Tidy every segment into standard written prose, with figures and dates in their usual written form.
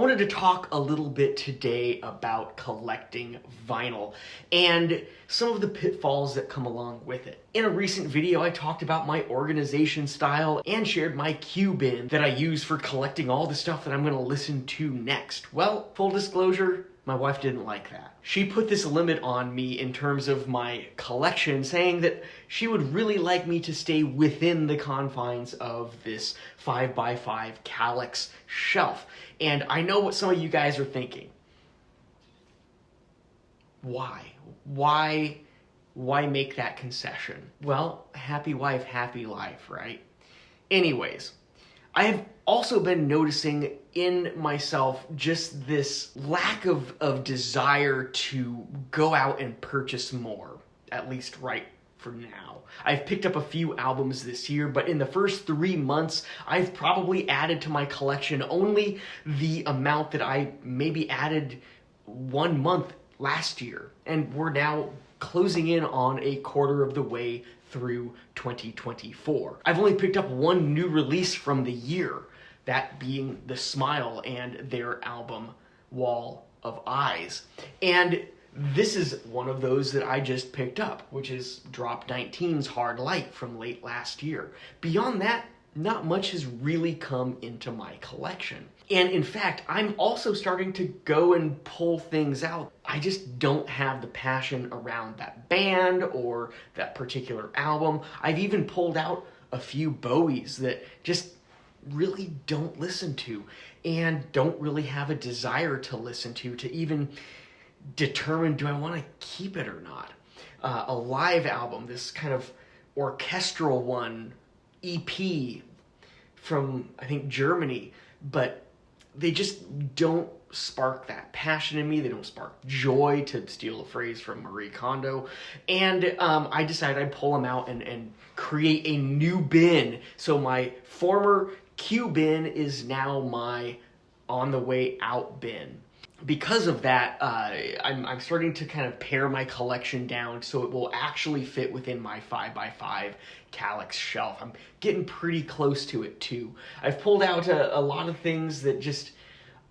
wanted to talk a little bit today about collecting vinyl and some of the pitfalls that come along with it. In a recent video, I talked about my organization style and shared my cue bin that I use for collecting all the stuff that I'm going to listen to next. Well, full disclosure, my wife didn't like that. She put this limit on me in terms of my collection, saying that she would really like me to stay within the confines of this 5x5 Kallax shelf. And I know what some of you guys are thinking. Why? Why make that concession? Well, happy wife, happy life, right? Anyways, I have also been noticing in myself just this lack of desire to go out and purchase more, at least right for now. I've picked up a few albums this year, but in the first 3 months, I've probably added to my collection only the amount that I maybe added 1 month last year. And we're now closing in on a quarter of the way through 2024. I've only picked up one new release from the year, that being The Smile and their album Wall of Eyes. And this is one of those that I just picked up, which is Drop 19's Hard Light from late last year. Beyond that, not much has really come into my collection. And in fact, I'm also starting to go and pull things out. I just don't have the passion around that band or that particular album. I've even pulled out a few Bowies that just really don't listen to and don't really have a desire to listen to even determine, do I want to keep it or not? A live album, this kind of orchestral one, EP from, I think, Germany, but they just don't spark that passion in me. They don't spark joy, to steal a phrase from Marie Kondo. And I decided I'd pull them out and create a new bin. So my former Q bin is now my on the way out bin. Because of that, I'm starting to kind of pare my collection down so it will actually fit within my 5x5 Kallax shelf. I'm getting pretty close to it too. I've pulled out a lot of things that just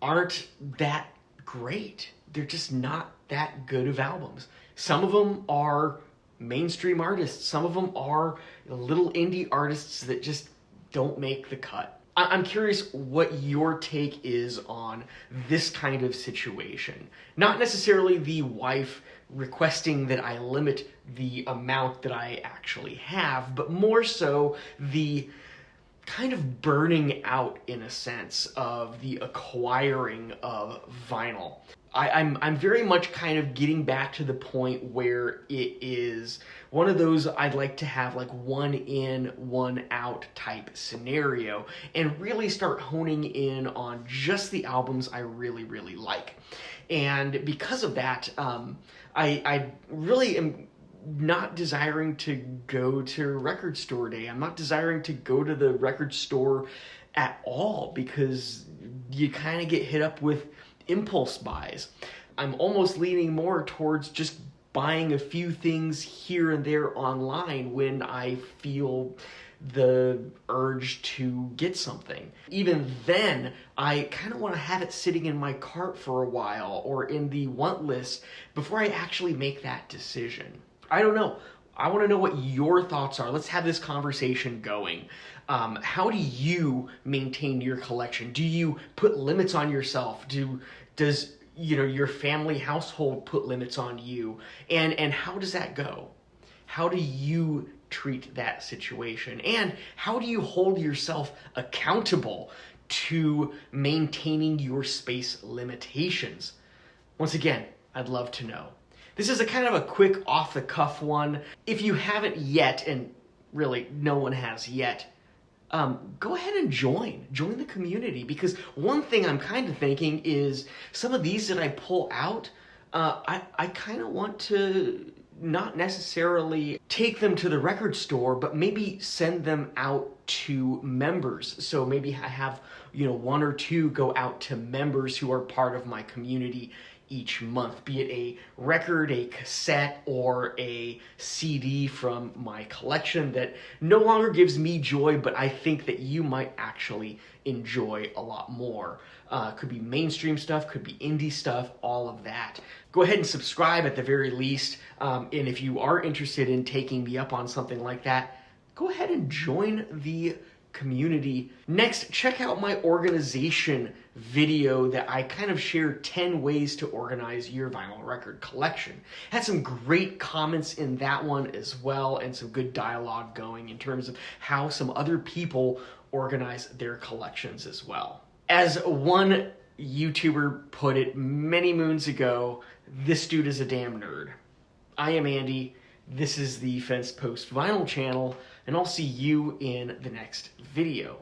aren't that great. They're just not that good of albums. Some of them are mainstream artists. Some of them are little indie artists that just don't make the cut. I'm curious what your take is on this kind of situation. Not necessarily the wife requesting that I limit the amount that I actually have, but more so the kind of burning out, in a sense, of the acquiring of vinyl. I'm very much kind of getting back to the point where it is one of those I'd like to have like one in, one out type scenario and really start honing in on just the albums I really, really like. And because of that, I really am not desiring to go to record store day. I'm not desiring to go to the record store at all because you kind of get hit up with impulse buys. I'm almost leaning more towards just buying a few things here and there online when I feel the urge to get something. Even then, I kind of want to have it sitting in my cart for a while or in the want list before I actually make that decision. I don't know. I want to know what your thoughts are. Let's have this conversation going. How do you maintain your collection? Do you put limits on yourself? Does your family household put limits on you? And how does that go? How do you treat that situation? And how do you hold yourself accountable to maintaining your space limitations? Once again, I'd love to know. This is a kind of a quick off-the-cuff one. If you haven't yet, and really no one has yet, go ahead and join the community, because one thing I'm kind of thinking is some of these that I pull out, I kind of want to not necessarily take them to the record store, but maybe send them out to members. So maybe I have, one or two go out to members who are part of my community each month, be it a record, a cassette, or a CD from my collection that no longer gives me joy, but I think that you might actually enjoy a lot more. Could be mainstream stuff, could be indie stuff, all of that. Go ahead and subscribe at the very least. And if you are interested in taking me up on something like that, go ahead and join the community. Next, check out my organization video that I kind of share 10 ways to organize your vinyl record collection. Had some great comments in that one as well, and some good dialogue going in terms of how some other people organize their collections as well. As one YouTuber put it many moons ago, this dude is a damn nerd. I am Andy. This is the FensePost Vinyl channel, and I'll see you in the next video.